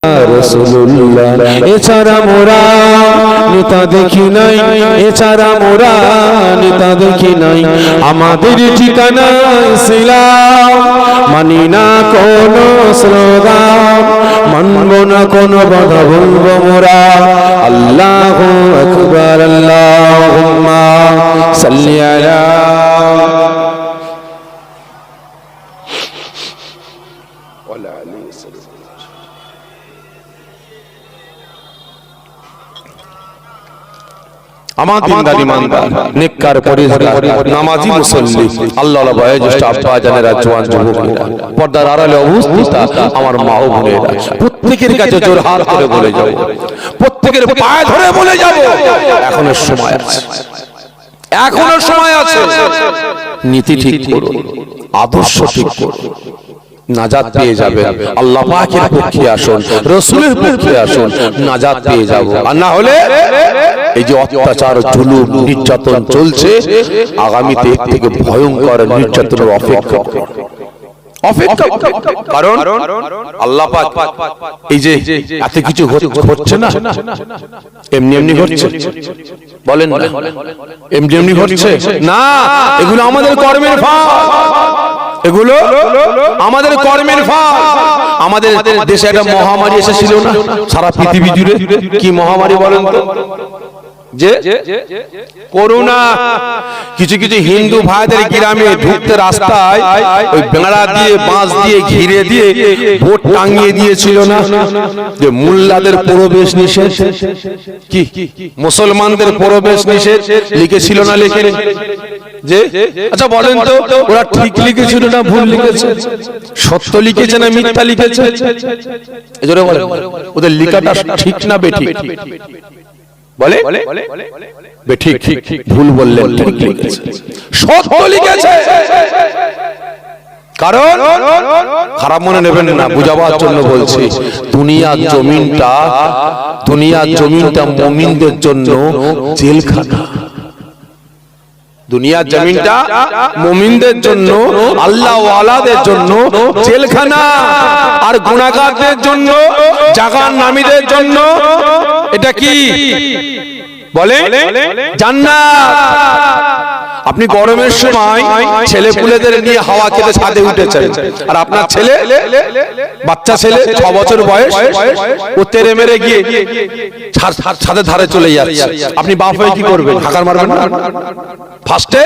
রাসূলুল্লাহ এছাড়া মোরা নেতা দেখি নাই, এছাড়া মোরা নেতা দেখি নাই। আমাদের ঠিকানা ইসলাম, মানি না কোন স্লোগান, মানব না কোন বাধা, বলবো মোরা আল্লাহু আকবার, আল্লাহুম্মা সাল্লি আলা। আমার দিনদার ইমানদার নেককার পরিজগার নামাজি মুসল্লি আল্লাহর ভয়ে জ্যেষ্ঠ আব্বা জানেরা, জওয়ান যুবকেরা, পর্দার আড়ালে অবস্থিত আমার মা ও বোনেরা, প্রত্যেকের কাছে জোর হাত করে বলে যাব, প্রত্যেকের পায়ে ধরে বলে যাব, এখনো সময় আছে, এখনো সময় আছে। নীতি ঠিক করুন, আদর্শ ঠিক করুন, নাজাত পেয়ে যাবেন। আল্লাহ পাকের পক্ষে আসুন, রাসূলের পক্ষে আসুন, নাজাত পেয়ে যাব। আর না হলে এই যে অত্যাচার, জুলুম, নির্যাতন চলছে, আগামীতে এর থেকে ভয়ঙ্কর নির্যাতনের অপেক্ষা অপেক্ষা। কারণ আল্লাহ পাক এই যে এত কিছু হচ্ছে না, এমনি এমনি ঘটছে, বলেন না এমনি এমনি ঘটছে না, এগুলো আমাদের কর্মের ফল, এগুলো আমাদের কর্মের ফল। আমাদের দেশে একটা মহামারী এসেছিল না, সারা পৃথিবী জুড়ে, কি মহামারী বলেন তো? যে করোনা। কিছু কিছু হিন্দু ভাইদের গ্রামে ঢুকতে রাস্তায় ওই বেড়া দিয়ে, বাঁশ দিয়ে ঘিরে দিয়ে বোর্ড টাঙিয়ে দিয়েছিল না, যে মুল্লাদের প্রবেশ নিষেধ, কি মুসলমানদের প্রবেশ নিষেধ লিখেছিল না, লিখে যে, আচ্ছা বলেন তো ওরা ঠিক লিখেছিল না ভুল লিখেছে, সত্য লিখেছে না মিথ্যা লিখেছে? এজন্য বলেন ওদের লেখাটা ঠিক না বেঠিক? বলে বেঠিক, ভুল বললেন ঠিক লিখেছে, সত্য লিখেছে। কারণ খারাপ মনে নেবেন না, বুঝাবার জন্য বলছি, দুনিয়ার জমিনটা মুমিনদের জন্য জেলখানা। দুনিয়ার জমিনটা মুমিনদের জন্য, আল্লাহ ওয়ালাদের জন্য জেলখানা, আর গুনাহগারদের জন্য, জাহান্নামীদের জন্য এটা কি বলে? জান্নাত। আপনি গরমের সময় ছেলে পুলেদের নিয়ে হাওয়া খেতে ছাদে উঠেছেন, আর আপনার ছেলে, বাচ্চা ছেলে 6 বছর বয়স, ও তেরে মেরে গিয়ে ছাদের ধারে চলে যাচ্ছে, আপনি বাপ হয়ে কি করবেন? হাঁকার মারবেন না? ফার্স্টে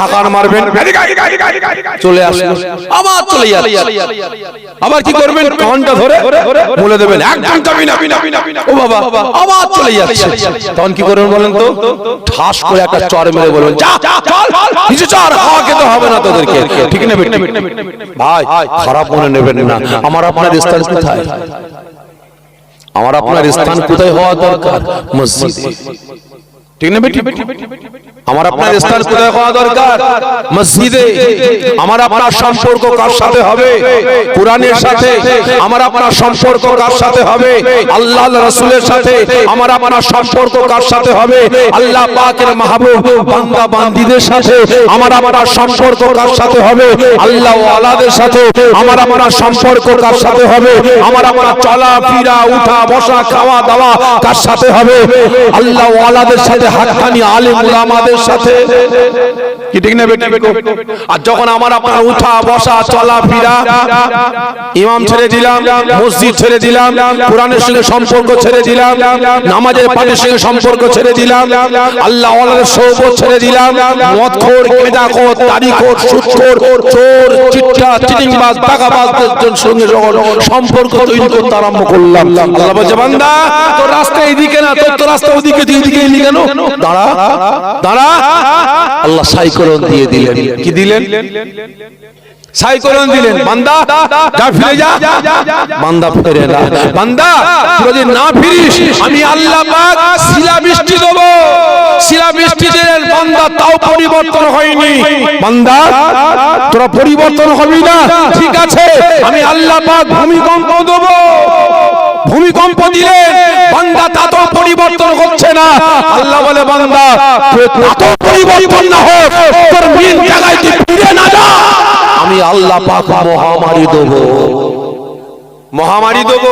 হাঁকার মারবেন, চলে আসলো, আবার চলে যাচ্ছে, আবার কি করবেন? কানটা ধরে বলে দেবেন একদম যাবি না, ও বাবা, আবার চলে যাচ্ছে, তখন কি করবেন বলেন তো? ঠাস করে একটা চড় মেরে বলবেন, যা কিছু চড়, হাওয়া খেতে হবে না তোদেরকে, ঠিক না বেটি? ভাই খারাপ মনে নেবেন না, আমার আপনার স্থান কোথায়? আমার আপনার স্থান কোথায় হওয়া দরকার? মসজিদে, ঠিক না বেটি? আমার আপনার স্থান কোথায় হওয়া দরকার? মসজিদে। আমার আপনার সম্পর্ক কার সাথে হবে? কোরআনের সাথে। আমার আপনার সম্পর্ক কার সাথে হবে? আল্লাহর রাসূলের সাথে। আমার আপনার সম্পর্ক কার সাথে হবে? আল্লাহ পাকের মাহবুব বান্দা বান্দীদের সাথে। আমার আপনার সম্পর্ক কার সাথে হবে? আল্লাহ ওয়ালাদের সাথে। আমার আপনার সম্পর্ক কার সাথে হবে? আমার আপনার চলা ফিরা, উঠা বসা, খাওয়া দাওয়া কার সাথে হবে? আল্লাহ ওয়ালাদের সাথে, হাক্কানি আলেম উলামাদের সাথে, কি ঠিক না বেটি? আর যখন আমার আপনার উঠা বসা চলা ফিরা, ইমাম ছেড়ে দিলাম, মসজিদ ছেড়ে দিলাম, কোরআনের সঙ্গে সম্পর্ক ছেড়ে দিলাম, নামাজের পাঠের সঙ্গে সম্পর্ক ছেড়ে দিলাম, আল্লাহ ওয়ালাদের সোহবত ছেড়ে দিলাম, মদখোর, গেঁজাখোর, তারিখোর, সুদখোর, চোর, চিট্টা, চিটিংবাজ, টাকাবাজদের সঙ্গে যখন সম্পর্ক তৈরি করতে আরম্ভ করলাম, আল্লাহ বলছে, বান্দা তোর রাস্তা এইদিকে না, তোর রাস্তা ওদিকে, তুই এদিকে এলি কেন? দাঁড়া দাঁড়া। আল্লাহ সাইকলন দিয়ে দিলেন, কি দিলেন? সাইকলন দিলেন, বান্দা যা, ফিরে যা। বান্দা ফিরে না, বান্দা যদি না ফিরিস আমি আল্লাহ পাক শিলা বৃষ্টি দেব। শিলা বৃষ্টি দিলেন, বান্দা তাও পরিবর্তন হয়নি। বান্দা তোরা পরিবর্তন হবি না, ঠিক আছে, আমি আল্লাহ পাক ভূমিকম্প দেব। ভূমিকম্প দিলে বান্দা তাতেও পরিবর্তন হচ্ছে না। আল্লাহ বলে, বান্দা তাতেও পরিবর্তন না হোক, তোর মেন জায়গায় তুই ফিরে না যা, আমি আল্লাহ পাক মহামারী দেব, মহামারী দেব।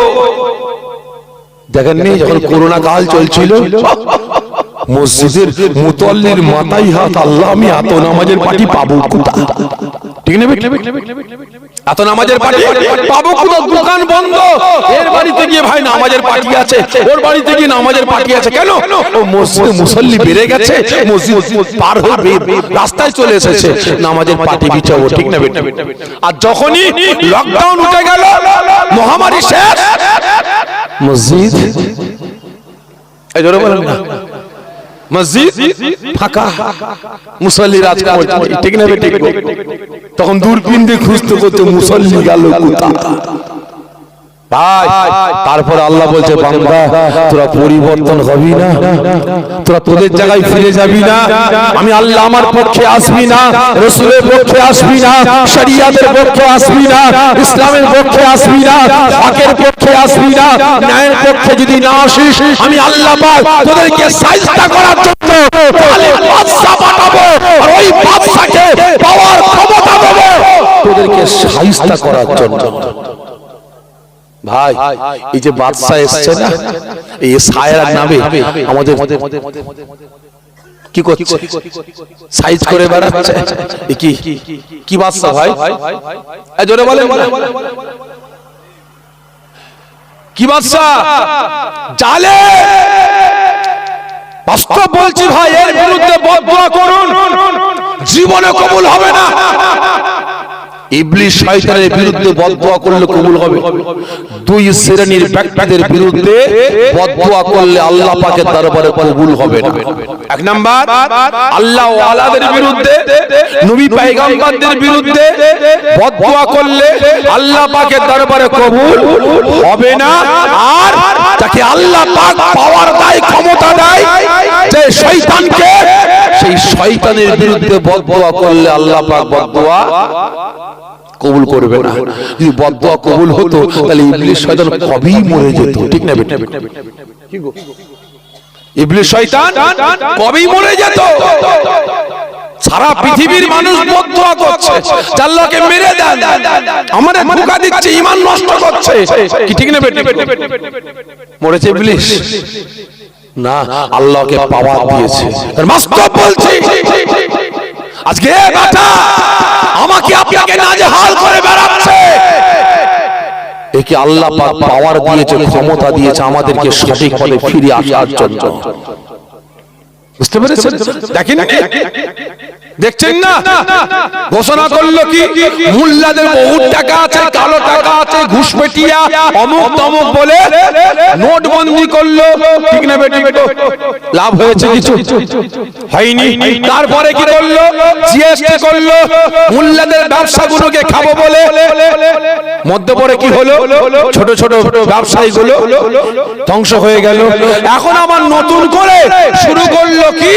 দেখেননি যখন করোনা কাল চলছিল মসজিদের মুতাল্লির মাথায় হাত, আল্লাহ আমি এত নামাজের পার্টি পাবো কোথায়? ঠিক না? এত নামাজের পার্টি পাবো কোথায়? দোকান বন্ধ, এর বাড়িতে গিয়ে ভাই নামাজের পার্টি আছে, ওর বাড়িতে গিয়ে নামাজের পার্টি আছে। কেন? ও মসজিদে মুসল্লি বেড়ে গেছে, মসজিদ পার হয়ে রাস্তায় চলে এসেছে, নামাজের পার্টি বিছাবো। ঠিক না? আর যখনই লকডাউন উঠে গেল, মহামারী শেষ, মসজিদ এই জোরে বলেন না, মসজিদ ফাঁকা, মুসল্লির আজকে ঠিক না? তখন দূরবীন দিয়ে খুঁজতে করতে মুসল্লি গেল কোথায় ভাই? তারপর আল্লাহ বলছে, বান্দা তোরা পরিবর্তন হবি না, তোরা তোদের জায়গায় ফিরে যাবি না। আমি আল্লাহ আমার পক্ষে আসবি না, রাসূলের পক্ষে আসবি না, শরিয়াতের পক্ষে আসবি না, ইসলামের পক্ষে আসবি না, হকের পক্ষে আসবি না, ন্যায়ের পক্ষে যদি না আসিস, আমি আল্লাহ পাক তোদেরকে সাজদা করার জন্য জালিম বাদশা পাঠাবো, আর ওই বাদশাকে পাওয়ার ক্ষমতা দেবো তোদেরকে সাজদা করার জন্য। ভাই এই যে বাদশা এসছে না, এই সায়রার নামে আমাদের কি করছে? সাইজ করে বেড়াচ্ছে। কি কি বাদশা ভাই? জোরে বলেন, কি বাদশা? জালেম। বাস্তব বলছি ভাই, এর বিরুদ্ধে বদদোয়া করুন, জীবনে কবুল হবে না। ইবলিস শয়তানের বিরুদ্ধে বদদোয়া করলে কবুল হবে। দুই শ্রেণীর ব্যক্তিদের বিরুদ্ধে বদদোয়া করলে আল্লাহ পাকের দরবারে কবুল হবে না। এক নাম্বার, আল্লাহ ওয়ালাদের বিরুদ্ধে, নবী পয়গম্বরদের বিরুদ্ধে বদদোয়া করলে আল্লাহ পাকের দরবারে কবুল হবে না। আর যাকে আল্লাহ পাক পাওয়ার দেয়, ক্ষমতা দেয়, যে শয়তানকে, সেই শয়তানের বিরুদ্ধে বদদোয়া করলে আল্লাহ পাক বদদোয়া কবুল করবে না। যদি বদদোয়া কবুল হতো তাহলে ইবলিস শয়তান কবেই মরে যেত। ঠিক না বেটা? কি গো, ইবলিস শয়তান কবেই মরে যেত। সারা পৃথিবীর মানুষ বদদোয়া করছে, আল্লাহকে মেরে দেন, আমাদের ধোঁকা দিচ্ছে, ঈমান নষ্ট করছে। কি ঠিক না বেটা? মরেছে ইবলিস না, আল্লাহকে পাওয়ার দিয়েছে। বাস্তব বলছি, আজকে বাটা আমাকে আপনাকে নাজেহাল করে বেড়াচ্ছে, একে আল্লাহ পাক পাওয়ার দিয়েছে, ক্ষমতা দিয়েছে আমাদেরকে সঠিক পথে ফিরে আসার জন্য। বুঝতে পেরেছেন? দেখেন দেখছেন না, ঘোষণা করলো কি, মুল্লাদের বহুত টাকা আছে, কালো টাকা আছে, ঘুষপেটিয়া অমুক তমুক বলে নোটবন্দি করলো। ঠিক না বেটি? লাভ হয়েছে কিছু? হয়নি। তারপরে কি করলো? জিএসটি করলো, মুল্লাদের ব্যবসাগুলোকে খাবো বলে। মধ্যে পরে কি হলো? ছোট ছোট ব্যবসায়ীগুলো ধ্বংস হয়ে গেল। এখন আবার নতুন করে শুরু করলো কি,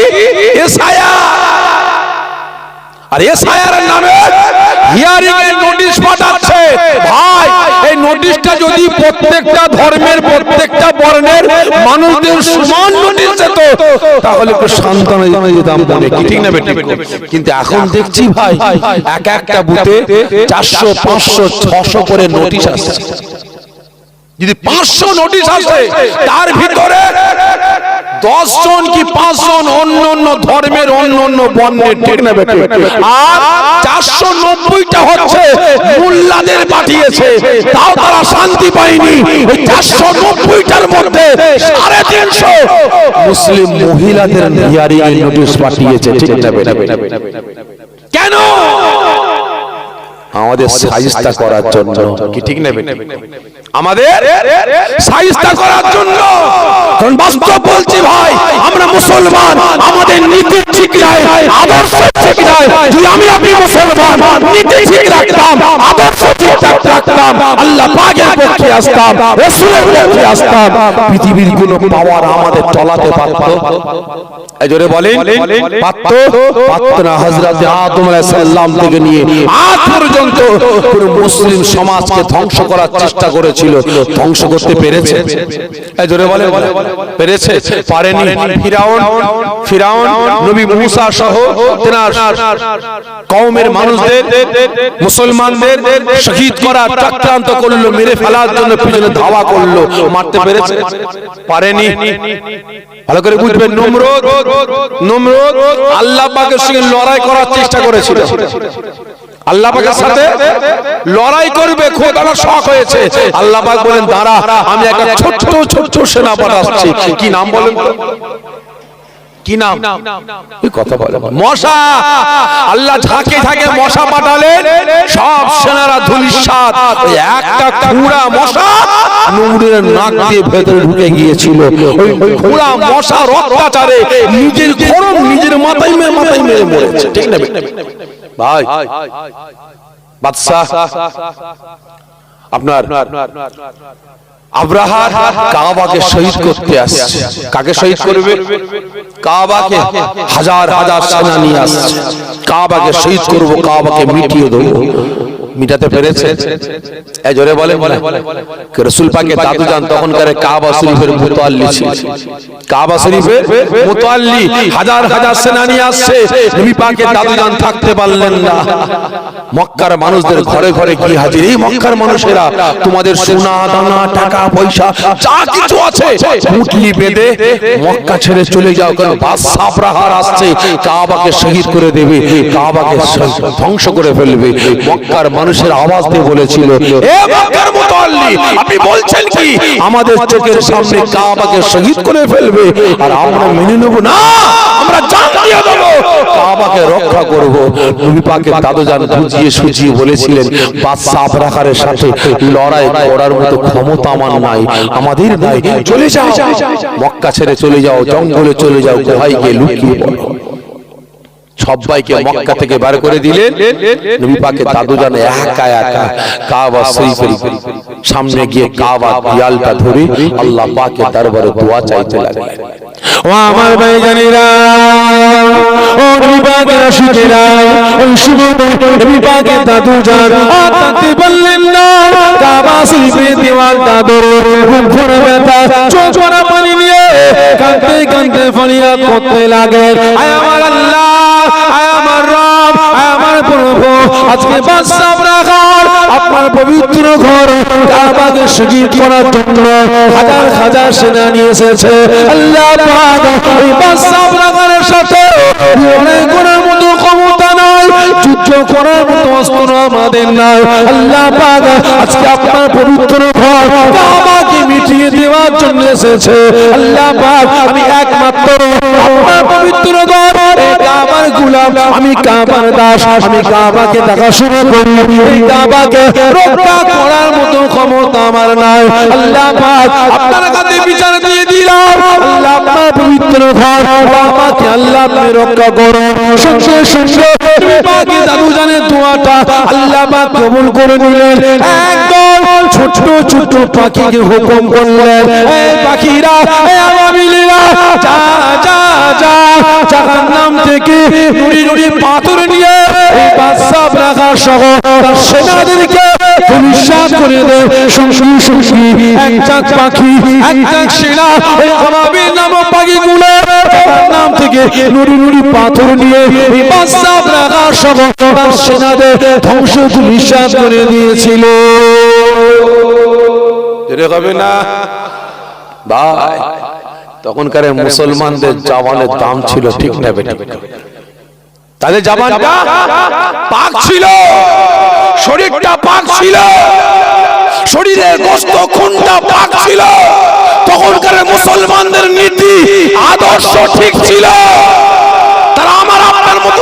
এসআইআর। আর এসআইআর নামে হিয়ারিং এর নোটিশ পাঠাচ্ছে। ভাই এই নোটিশটা যদি প্রত্যেকটা ধর্মের, প্রত্যেকটা বর্ণের মানুষদের সমান নোটিশ যেত, তাহলে একটু সান্ত্বনা যেতাম মনে। কি ঠিক না বেটি? কিন্তু এখন দেখছি ভাই, এক একটা বুথে 400, 500, 600 করে নোটিশ আসছে। যদি 500 নোটিশ আসে, তার ভিতরে 10 জন কি 5 জন অন্য অন্য ধর্মের, অন্য অন্য বর্ণের। ঠিক না বেটি? আর 490টা হচ্ছে মুল্লাদের পাঠিয়েছে, তাও তারা শান্তি পায়নি। ওই 490টার মধ্যে 350 মুসলিম মহিলাদের হিয়ারিং এর নোটিশ পাঠিয়েছে। ঠিক না বেটি? কেন? আমাদের সাইজটা করার জন্য। কি ঠিক না বেটি? আমাদের সাইজটা করার জন্য। কারণ বাস্তব বলছি ভাই, আমরা মুসলমান, আমাদের নীতি ঠিক নাই, আদর্শ ঠিক নাই। যদি আমি আপনি মুসলমান নীতি ঠিক রাখতাম, আদর্শ ঠিক রাখতাম, আল্লাহ পাকের পক্ষে আসতাম, রাসূলের পক্ষে আসতাম, পৃথিবীর কোনো পাওয়ার আমাদের চলাতে পারত? এই জোরে বলেন, পারত? পারত না। হযরত আদম আলাইহিস সালাম থেকে নিয়ে আজ পর্যন্ত পর্যন্ত পুরো মুসলিম সমাজকে ধ্বংস করার চেষ্টা করেছিল, ধ্বংস করতে পেরেছে? এই জোরে বলে, পেরেছে? পারেনি। ফিরাউন নবী মুসা সহ তেনার কওমের মানুষদের, মুসলমানদের শহীদ করার চক্রান্ত করলো, মেরে ফেলার জন্য পিছনে ধাওয়া করলো, মারতে পেরেছে? পারেনি। ভালো করে বুঝবেন, নমরুদ আল্লাহ পাকের সঙ্গে লড়াই করার চেষ্টা করেছিল, আল্লাহ পাকের সাথে লড়াই করবে, খোদার শখ হয়েছে। আল্লাহ পাক বলেন, দাঁড়া, আমি একটা ছোট্ট সেনা পাঠাচ্ছি। কি নাম বলেন? কি নাম? কথা বলে মশা। আল্লাহ ঝাঁকে ঝাঁকে মশা পাঠালেন, সব সেনারা ধূলিসাৎ। একটা খুঁড়া মশা নূরের নাক দিয়ে ভেতরে ঢুকে গিয়েছিল। ওই খুঁড়া মশার অত্যাচারে নিজের খরম নিজের মাথায় মেরে মরেছে। ঠিক না ভাই? বাদশা আপনার আব্রাহা কাবাকে শহীদ করতে আসছে। কাকে শহীদ করবে? কাবাকে। হাজার হাজার সেনা নিয়ে আসছে, কাবাকে শহীদ করব, কাবাকে মিটিয়ে দেবো। মিটাতে পেরেছে? এই জোরে বলে, রাসূল পাকের দাদু জান তখনকার কাবা শরীফের মুতাল্লি ছিল। কাবা শরীফের মুতাল্লি, হাজার হাজার সেনা নিয়ে আসছে, নবী পাকের দাদু জান থাকতে পারলেন না। মক্কার মানুষদের ঘরে ঘরে কি হাজির, এই মক্কার মানুষেরা তোমাদের সোনা দানা টাকা পয়সা যা কিছু আছে পুটলি বেঁধে মক্কা ছেড়ে চলে যাও, কারণ বাদশা আব্রাহা আসছে, কাবাকে শহীদ করে দেবে, কাবাকে ধ্বংস করে ফেলবে। মক্কার মানুষের আওয়াজ দিয়ে বলেছিল, এ মক্কার মুতাল্লি, আপনি বলছেন কি আমাদের চোখের সামনে কাবাকে শহীদ করে ফেলবে আর আমরা মেনে নেব না? আমরা জান দিয়ে দেব, কাবাকে রক্ষা করব। নবী পাকের দাদু জান বুঝিয়ে সুঝিয়ে বলেছিলেন, বাদশা আব্রাহার সাথে লড়াই করার মতো ক্ষমতা আমার নাই, আমাদের নাই, চলে যাও, মক্কা ছেড়ে চলে যাও, জঙ্গলে চলে যাও, গুহায় গিয়ে লুকিয়ে পড়ো। সবাইকে মক্কা থেকে বার করে দিলেন। নবী পাকের দাদু জান একা একা কাবা শরীফের সামনে গিয়ে কাবা দেয়ালটা ধরে আল্লাহ পাকের দরবারে দোয়া চাইতে লাগলেন। ও আমার ভাইজানেরা, ও নবী পাকের আশিকেরা, ওই শুভ নবী পাকের দাদু জান আর থাকতে পারলেন না, কাবা শরীফের দেওয়ালটা ধরে বুক ভরে ব্যথা, চোখ ভরা পানি নিয়ে কাঁদতে কাঁদতে ফরিয়াদ করতে লাগলেন, আয় আমার আল্লাহ, আয় আমার রব, আয় আমার প্রভু, আজকে বাদশা আব্রাহা আপনার পবিত্র ঘর কাবাকে শহীদ করার জন্য হাজার হাজার সেনা নিয়ে এসেছে। আল্লাহ পাক এই বাদশা আব্রাহার সাথে লড়াই করার মতো ক্ষমতা নাই, যুদ্ধ করার মতো অস্ত্র আমাদের নাই। আল্লাহ পাক আজকে আপনার পবিত্র ঘর কাবাকে মিটিয়ে দেওয়ার জন্য এসেছে। আল্লাহ পাক আমি একমাত্র আপনার পবিত্র ঘর কাবার গোলাম, আমি কাবার দাস, আমি কাবাকে দেখাশোনা করি, এই কাবাকে রক্ষা করার মতো ক্ষমতা আমার নাই। আল্লাহ পাক আপনার কাছে বিচার দিয়ে দিলাম, আল্লাহ আপনার পবিত্র ঘর কাবাকে আল্লাহ আপনি রক্ষা করুন। সঙ্গে সঙ্গে পাকি দাদু জানের দোয়াটা আল্লাহ পাক কবুল করে নিলেন। একদম ছোট ছোট পাখিকে হুকুম করলেন, এই পাখিরা, এই আবাবিলেরা, যা যা যা জাহান্নাম থেকে নুড়ি নুড়ি পাথর নিয়ে এই বাদশা আব্রাহা সহ তার সেনাদেরকে ধূলিসাৎ করে দেয়। সঙ্গী সঙ্গী একটা পাখি, একটা সেনা, এই আবাবিল নামক পাখিগুলো জাহান্নাম থেকে নুড়ি নুড়ি পাথর নিয়ে এই বাদশা আব্রাহা সহ তার সেনাদের ধ্বংস ধূলিসাৎ করে দিয়েছিল। হবে না ভাই? তখনকার মুসলমানদের জওয়ানের দাম ছিল, ঠিক না বেটা? তাদের জওয়ানটা পাক ছিল, শরীরটা পাক ছিল, শরীরের গোশত খুনটা পাক ছিল। তখনকার মুসলমানদের নীতি আদর্শ ঠিক ছিল। তারা আমার আপনার মতো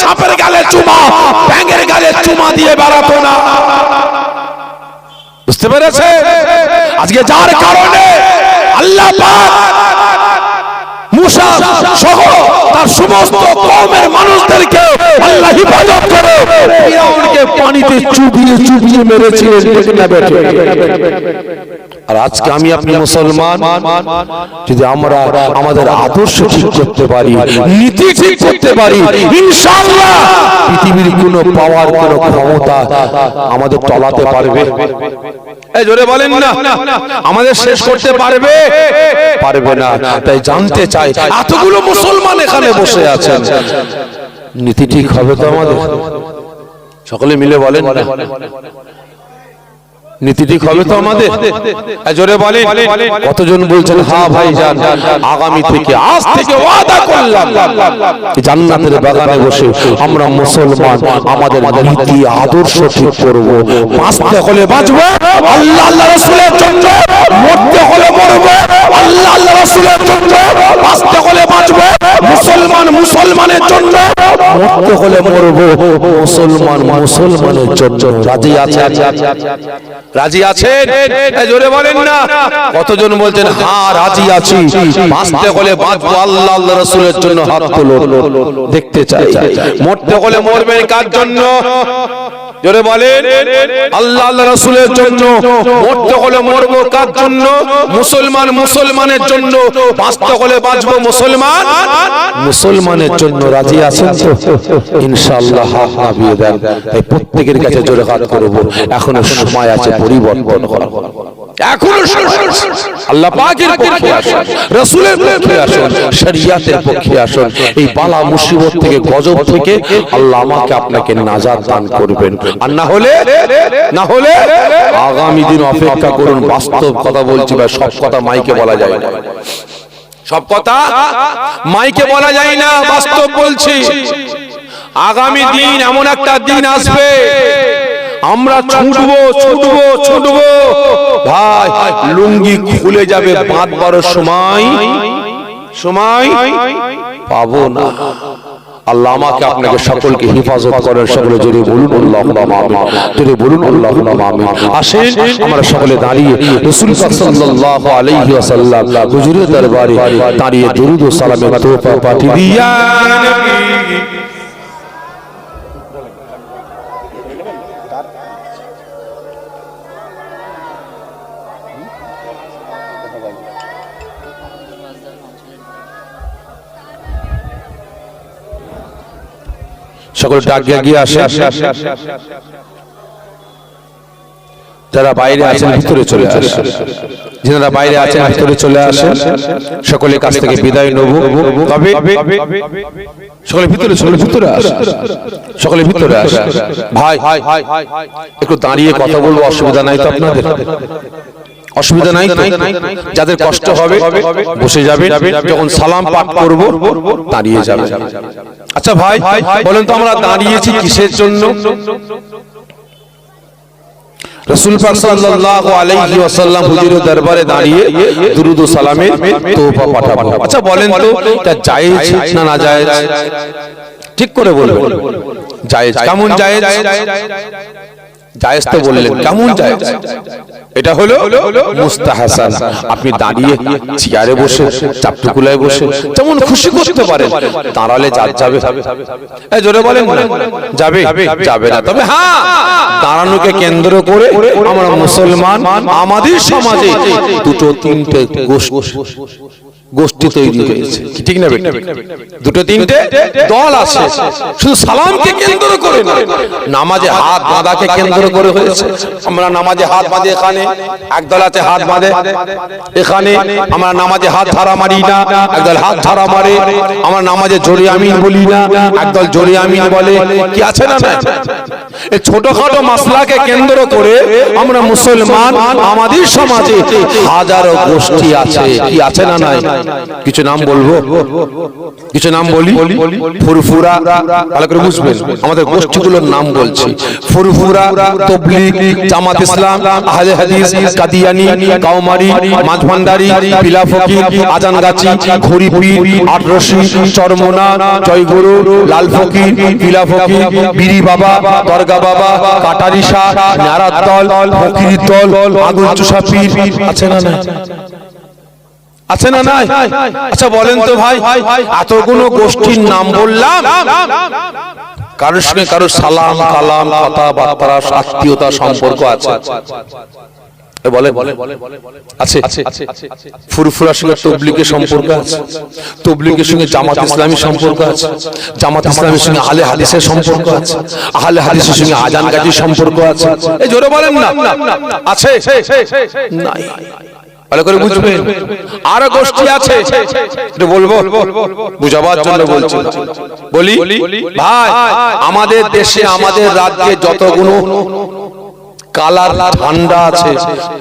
সাপের গালে চুমা, ব্যাঙের গালে চুমা দিয়ে বেড়াতো না। বুঝতে পেরেছে? আজকে যার কারণে আল্লাহ পাক মুসা সহ তার সমস্ত কওমের মানুষদেরকে আল্লাহ হিফাজত করে ফিরাউনকে পানিতে চুবিয়ে চুবিয়ে মেরেছিলেন। ঠিক না বেঠিক? আর আজকে আমি আপনি মুসলমান, যদি আমরা আমাদের আদর্শ ঠিক করতে পারি, নীতি ঠিক করতে পারি, ইনশাআল্লাহ পৃথিবীর কোনো পাওয়ার, কোনো ক্ষমতা আমাদের তলাতে পারবে? এই জোরে বলেন না, আমাদের শেষ করতে পারবে? পারবে না। তাই জানতে চাই, এতগুলো মুসলমান এখানে বসে আছেন, নীতি ঠিক হবে তো আমাদের? সকলে মিলে বলেন না, নীতি ঠিক হবে তো আমাদের? জোরে বলেন। কতজন বলছেন হ্যাঁ ভাইজান, আগামী থেকে, আজ থেকে ওয়াদা করলাম জান্নাতের বাগানে বসে আমরা মুসলমান আমাদের নীতি আদর্শ ঠিক করব। বাঁচতে হলে বাঁচবো আল্লাহ আল্লাহ রাসূলের জন্য, মরতে হলে মরবো আল্লাহ আল্লাহ রাসূলের জন্য, বাঁচতে হলে বাঁচবো মুসলমান মুসলমানের জন্য, মরতে হলে মরবো মুসলমান মুসলমানের জন্য। রাজি আছেন? রাজি আছেন? জোরে বলেন না। কতজন বলছেন হ্যাঁ রাজি আছি, বাঁচতে হলে বাঁচবো আল্লাহ আল্লাহ রাসূলের জন্য? হাত তোলো, দেখতে চাই। মরতে হলে মরবেন কার জন্য? জোরে বলেন। আল্লাহ আল্লাহ রাসূলের জন্য। মরতে হলে মরবো কার জন্য? মুসলমান মুসলমানের জন্য। বাঁচতে হলে বাঁচবো মুসলমান মুসলমানের জন্য। রাজি আছেন তো? ইনশাআল্লাহ হাত নামিয়ে দেন। তাই প্রত্যেকের কাছে জোরে হাত করব, এখনো সময় আছে পরিবর্তন করার। এখনো আল্লাহ পাকের পক্ষে আসুন, রাসূলের পক্ষে আসুন, শরিয়াতের পক্ষে আসুন। এই বালা মুসিবত থেকে, গজব থেকে আল্লাহ আমাকে আপনাকে নাজাত দান করবেন। আর না হলে আগামী দিন অপেক্ষা করুন। বাস্তব কথা বলছি ভাই, সব কথা মাইকে বলা যায় না, সব কথা মাইকে বলা যায় না, বাস্তব বলছি। আগামী দিন এমন একটা দিন আসবে, আমরা ছুটবো ভাই, লুঙ্গি খুলে যাবে, বাঁধবার সময় পাবো না। আল্লাহ আমাকে আপনাকে সকলকে হেফাজত করেন। সকলে জোরে বলুন আল্লাহুম্মা আমিন, জোরে বলুন আল্লাহুম্মা আমিন। আসেন আমরা সকলে দাঁড়িয়ে রাসূল সাল্লাল্লাহু আলাইহি ওয়াসাল্লাম হুজুরের দরবারে দাঁড়িয়ে দরুদ ও সালামের তোহফা পাঠিয়ে দিয়া নবী। সকল ডাক গিয়ে আসে, যারা বাইরে আছেন ভিতরে চলে আসেন, যারা বাইরে আছেন ভিতরে চলে আসেন। সকলের কাছ থেকে বিদায় নেব, তবে সকলে ভিতরে আসেন, সকলে ভিতরে আসেন। ভাই একটু দাঁড়িয়ে কথা বলবো, অসুবিধা নাই তো আপনাদের? অসুবিধা নাই তো? যাদের কষ্ট হবে বসে যাবে, যখন সালাম পাঠ করব দাঁড়িয়ে যাবে। আচ্ছা ভাই বলেন তো, আমরা দাঁড়িয়েছি কিসের জন্য? রাসূল পাক সাল্লাল্লাহু আলাইহি ওয়াসাল্লাম হুজুরের দরবারে দাঁড়িয়ে দুরুদ ও সালামের তোহফা পাঠাবো। আচ্ছা বলেন তো, এটা জায়েজ না না জায়েজ? ঠিক করে বলবেন। জায়েজ। কেমন জায়েজ? জায়েজ তো বললেন, কেমন জায়েজ? এটা হলো মুস্তাহাসান। আপনি দাঁড়িয়ে চেয়ারে বসে, চাপটুকুলায় বসে যেমন খুশি করতে পারেন। দাঁড়ালে যাবে? এই জোরে বলেন না, যাবে না। তবে হ্যাঁ, দাঁড়ানোকে কেন্দ্র করে আমরা মুসলমান, আমাদের সমাজে দুটো তিনটে গোষ্ঠী তৈরি হয়েছে, ঠিক না? দুটো তিনটে দল আছে, শুধু সালামকে কেন্দ্র করে না, নামাজে হাত বাঁধাকে কেন্দ্র করে হয়েছে। আমরা নামাজে হাত বাঁধে, এখানে একদল আছে হাত বাঁধে, এখানে আমরা নামাজে হাত ধারা মারি না, একদল হাত ধারা মারে। আমরা নামাজে জোরে আমিন বলি না, একদল জোরে আমিন বলে। কি আছে না? এই ছোটখাটো মাসলাকে কেন্দ্র করে আমরা মুসলমান, আমাদের সমাজে হাজারো গোষ্ঠী আছে। কি আছে না নাই? কিছু নাম বলবো, কিছু নাম বলি। ফুরফুরা, ভালো করে বুঝবেন, আমাদের গোষ্ঠীগুলোর নাম বলছি। ফুরফুরা, তাবলীগ, জামাত ইসলাম, আহলে হাদিস, কাদিয়ানী, কাউমারি, মাঝভান্ডারি, পিলা ফকির, আজানগাছি, ঘড়িপীর, আটরশি, চরমোনা, জয়গুরু, লাল ফকির, পিলা ফকির, বিরি বাবা, দরগা বাবা, কাটারি শাহ, নারার দল, ফকির দল, আগুন চুষা পীর। আছে না? আছে না নাই? আচ্ছা বলেন তো ভাই, এতগুলো গোষ্ঠীর নাম বললাম, কারোর সঙ্গে কারোর সালাম কালাম কথাবার্তা আত্মীয়তা সম্পর্ক আছে? বলে আছে? ফুরফুরার সঙ্গে তবলিগের সম্পর্ক আছে, তবলিগের সঙ্গে জামাত ইসলামী সম্পর্ক আছে, জামাত ইসলামের সঙ্গে আহলে হাদিসের সম্পর্ক আছে, আহলে হাদিসের সঙ্গে আজান গাজীর সম্পর্ক আছে। এই জোরে বলেন না, আছে? নাই। ভালো করে বুঝবেন, আরো গোষ্ঠী আছে, এটা বলবো বুঝাবার জন্য বলছি। বলি ভাই, আমাদের দেশে আমাদের রাজ্যে যতগুলো কালার ঝান্ডা আছে,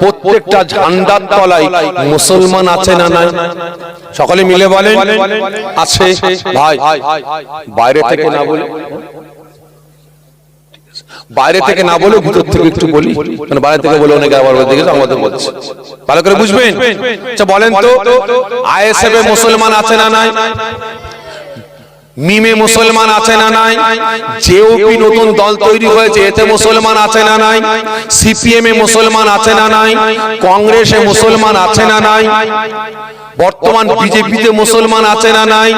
প্রত্যেকটা ঝান্ডার তলায় মুসলমান আছে না নাই? সকলে মিলে বলেন আছে। ভাই বাইরে থেকে না বলে, বাইরে থেকে না বলে ভিতর থেকে একটু বলি, কারণ বাইরে থেকে বলে অনেকে আবার দেখে আমাদের বলছে। ভালো করে বুঝবেন। আচ্ছা বলেন তো, আইএসএফ এ মুসলমান আছে না নাই? মিমে মুসলমান আছে না নাই? জেওপি নতুন দল তৈরি হয়েছে, এতে মুসলমান আছে না নাই? সিপিএম এ মুসলমান আছে না নাই? কংগ্রেসে মুসলমান আছে না নাই? বর্তমান বিজেপিতে মুসলমান আছে না নাই?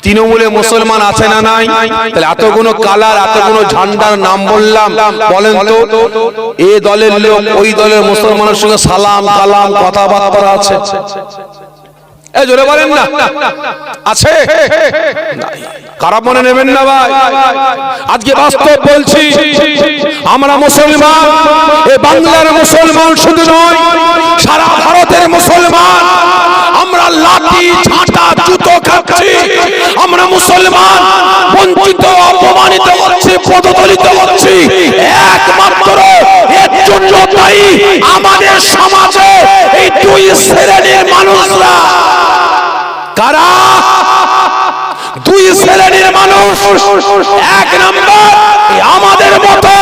তৃণমূলে মুসলমান আছে না নাই? তাহলে এতগুলো কালার, এতগুলো ঝান্ডার নাম বললাম, বলেন তো এই দলের লোক ওই দলের মুসলমানের সঙ্গে সালাম কালাম কথাবার্তা আছে? এই জোরে বলেন না, আছে? খারাপ মনে নেবেন না ভাই, আজকে বাস্তব বলছি। আমরা মুসলমান, এই বাংলার মুসলমান শুধু নয়, সারা ভারতের মুসলমান। আমরা লাঠি ঝাঁটা জুতো খাচ্ছি, আমরা মুসলমান বঞ্চিত অপমানিত হচ্ছি, পদদলিত হচ্ছি, একমাত্র এর জন্য দায়ী আমাদের সমাজে এই দুই শ্রেণীর মানুষরা। কারা? দুই শ্রেণীর মানুষ। এক নম্বর আমাদের মতো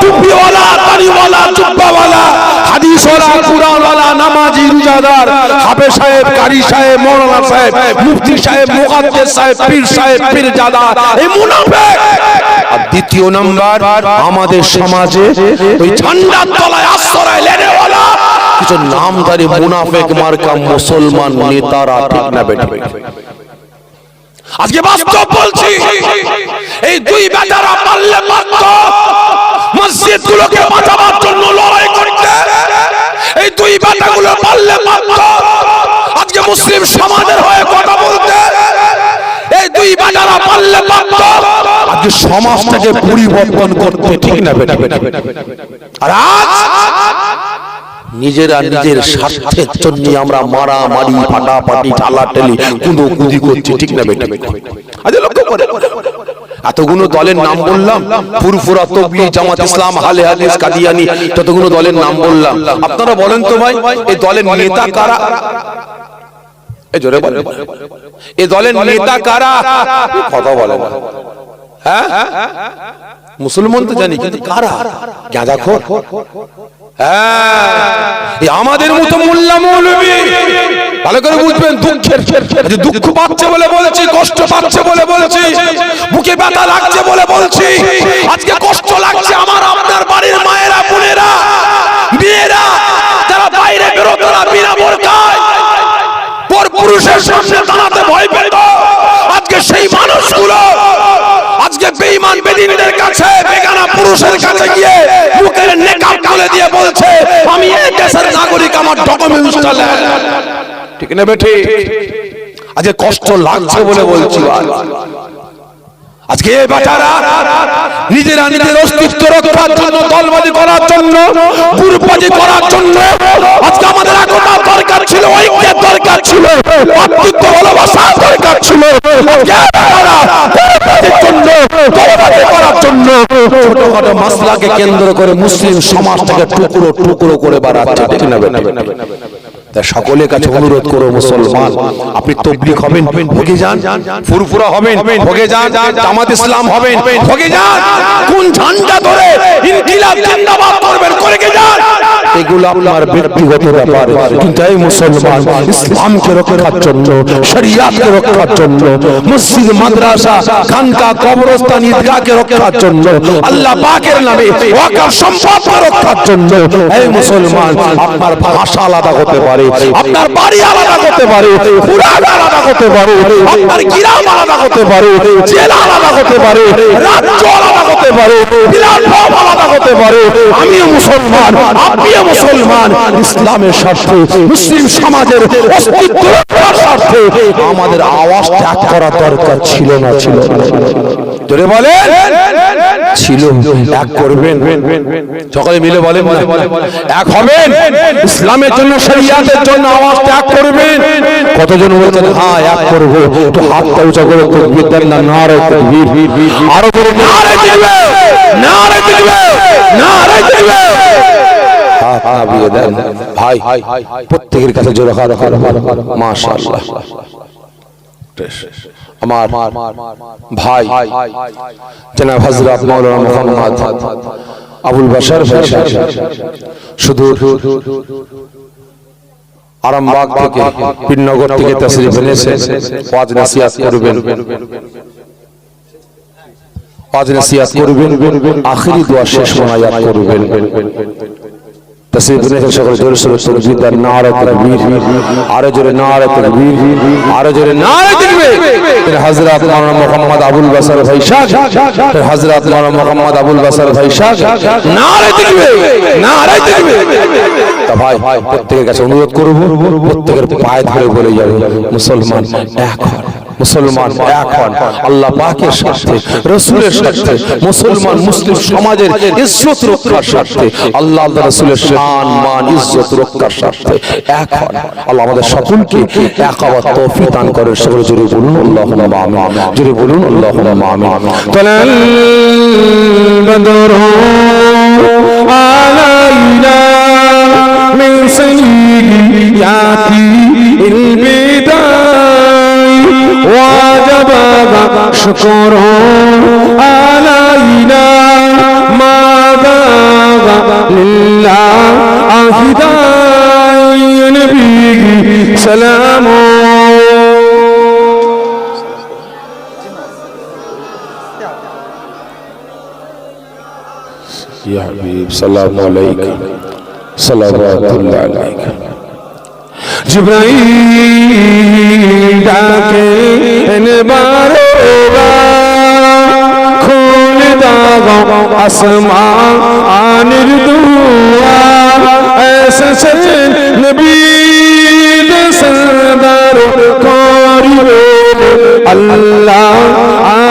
টুপিওয়ালা, দাড়িওয়ালা, জুব্বাওয়ালা, হাদিসওয়ালা, কুরআনওয়ালা, নামাজি, রোজাদার, হাফেজ সাহেব, কারি সাহেব, মাওলানা সাহেব, মুফতি সাহেব, মুকাদ্দেস সাহেব, পীর সাহেব, পীরজাদা, এই মুনাফিক। আর দ্বিতীয় নম্বর আমাদের সমাজে ওই ঝান্ডার তলায় আশ্রয় লেনেওয়ালা কিছু নামধারী মুনাফিক মার্কা মুসলমান নেতারা। ঠিক না বেঠিক? আজকে বাস্তব বলছি, এই দুই বেটারা পারলে মাত্র মসজিদগুলোকে বাঁচাবার জন্য লড়াই করতে, এই দুই বেটাগুলো পারলে মাত্র আজকে মুসলিম সমাজের হয়ে কথা বলতে, এই দুই বেটারা পারলে মাত্র আজকে সমাজটাকে পরিবর্তন করতে। ঠিক না বেটা? আর আজ নিজেরা নিজের স্বার্থের জন্য আমরা মারামারি, ফাটাফাটি, ঠালাঠালি, কুঁদোকুঁদি করছি। ঠিক না বেটা? আজ লক্ষ্য করে এতগুলো দলের নাম বললাম, ফুরফুরা, তবলিগ, জামাত ইসলাম, আহলে হাদিস, কাদিয়ানি, ততগুলো দলের নাম বললাম। আপনারা বলেন তো ভাই, এই দলের নেতা কারা? এই জোরে বলেন, এই দলের নেতা কারা? কথা বলে না। হ্যাঁ, মুসলমান তো জানি, কিন্তু কারা? গাঁজাখোর। হ্যাঁ, আমাদের মতো মোল্লা মৌলবী। ভালো করে বুঝবেন, দুঃখের দুঃখ পাচ্ছে বলে বলছি, কষ্ট পাচ্ছে বলে বলছি, বুকে ব্যথা লাগছে বলে বলছি। আজকে কষ্ট লাগছে আমার আপনার বাড়ির মায়েরা, বোনেরা, মেয়েরা যারা বাইরে বেরোতো না বিনা বোরকায়, পরপুরুষের সামনে দাঁড়াতে ভয় পেত। আজকে সেই মানুষগুলো আজকে বেঈমান বেদিনদের কাছে, বেগানা পুরুষের কাছে গিয়ে মুখের নেকাব খুলে দিয়ে বলছে, আমি এই দেশের নাগরিক, আমার ডকুমেন্টসটা দেন। ঠিক না বেঠি? আজকে কষ্ট লাগছে বলে বলছি। আজকে এই বেটারা নিজেরা নিজের অস্তিত্ব রক্ষার জন্য, দলবাজি করার জন্য, গ্রুপবাজি করার জন্য আজকে আমাদের একতা দরকার ছিল, ঐক্যের দরকার ছিল, ভাতৃত্ব ভালোবাসার দরকার ছিল। দলবাজি করার জন্য ছোটখাটো মাসলাকে কেন্দ্র করে মুসলিম সমাজটাকে টুকরো টুকরো করে বাড়াচ্ছে। ঠিক না? সকলের কাছে অনুরোধ করো, মুসলমান আপনি তবলিগ হবেন, ভোগে যান। ফুরফুরা হবেন, ভোগে যান। জামাত ইসলাম হবেন, ভোগে যান। কোন ঝান্ডা ধরে ইনকিলাব জিন্দাবাদ করবেন, করে যান। এগুলো আপনার ব্যক্তিগত ব্যাপার, কিন্তু এই মুসলমান ইসলামকে রক্ষার জন্য, শরিয়াতকে রক্ষার জন্য, মসজিদ, মাদ্রাসা, খানকা, কবরস্থান, ঈদগাহকে রক্ষার জন্য, আল্লাহ পাকের নামে ওয়াকফ সম্পদকে রক্ষার জন্য এই মুসলমান আপনার ভাষা আলাদা হতে পারে, আপনার বাড়ি আলাদা করতে পারে, খুরাক আলাদা করতে পারে, আপনার গ্রাম আলাদা করতে পারে, জেলা আলাদা করতে পারে, রাজ্য আলাদা করতে পারে, প্ল্যাটফর্ম আলাদা করতে পারে। আমিও মুসলমান, আপনিও মুসলমান। ইসলামের স্বার্থে, মুসলিম সমাজের অস্তিত্ব রক্ষার স্বার্থে আমাদের আওয়াজ ত্যাগ করা দরকার ছিল না? ছিল না? জোরে বলেন ছিল। এক করবেন, সকলে মিলে বলেন এক হবেন, ইসলামের জন্য, শরিয়াতের জন্য আওয়াজ ত্যাগ করবেন। কতজন বলছেন হ্যাঁ এক করব? তো হাতটা উঁচা করে তাকবীর দেন না? নারে তাকবীর, আরো বড় নারে তাকবীর, নারে তাকবীর, নারে তাকবীর। হাত নামিয়ে দেন ভাই, প্রত্যেকের কাছে জোরে হাত রাখা। মাশাআল্লাহ। আমার ভাই জনাব হযরত মাওলানা মুহাম্মদ আবুল বাশার ভাই শুধু আরামবাগ থেকে, পীরনগর থেকে তাশরীফ এনেছেন, ওয়াজ নসিহত করবেন, ওয়াজ নসিহত করবেন, আখিরি দোয়া শেষ মোনাজাত করবেন। তাসবিহ নিয়ে সকলে জোরে সোরে তাকবীর দেন, নারে তাকবীর, আরো জোরে নারে তাকবীর, আরো জোরে নারে তাকবীর। হযরত মাওলানা মুহাম্মদ আবুল বাশার ভাই শাহ, হযরত মাওলানা মুহাম্মদ আবুল বাশার ভাই শাহ, নারে তাকবীর, নারে তাকবীর। তা ভাই প্রত্যেকের কাছে অনুরোধ করব, প্রত্যেকের পায়ে ধরে বলে যাবে মুসলমান এক হন, মুসলমান এক হন, আল্লাহ পাকের স্বার্থে, রাসূলের স্বার্থে, মুসলমান মুসলিম সমাজের ইজ্জত রক্ষার স্বার্থে, আল্লাহ রাসূলের সম্মান মান ইজ্জত রক্ষার স্বার্থে এক হন। আল্লাহ আমাদের সকলকে এক হওয়ার তৌফিক দান করেন। সকলে জোরে বলুন আল্লাহুম্মা আমিন, জোরে বলুন আল্লাহুম্মা আমিন। তালাল বদরু আলাইনা মিন সাইয়্যিয়াতি ইল বিদাই ওয়াজাব শুকর আলাইনা মা দাগা লিল্লাহ আহিদাই নবী সালাম। ইয়া হাবিব সালামু আলাইকা সালাওয়াতুল্লাহ আলাইকা। জিবরাইল ডাকে বারবার, খুল দাও আসমানের দুয়ার, এসেছেন নবী সরদার করিবে আল্লাহ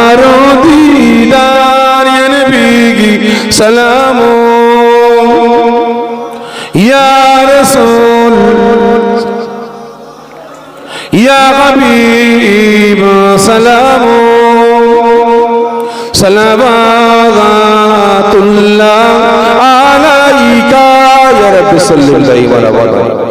আরো দিদার। ইয়া নবী সালাম, ইয়া রাসূল, ইয়া হাবিব সালাম, সালাওয়াতুল্লাহ আলাইকা ইয়া রাব্বি সাল্লাল্লাহু আলাইহি ওয়া সাল্লাম।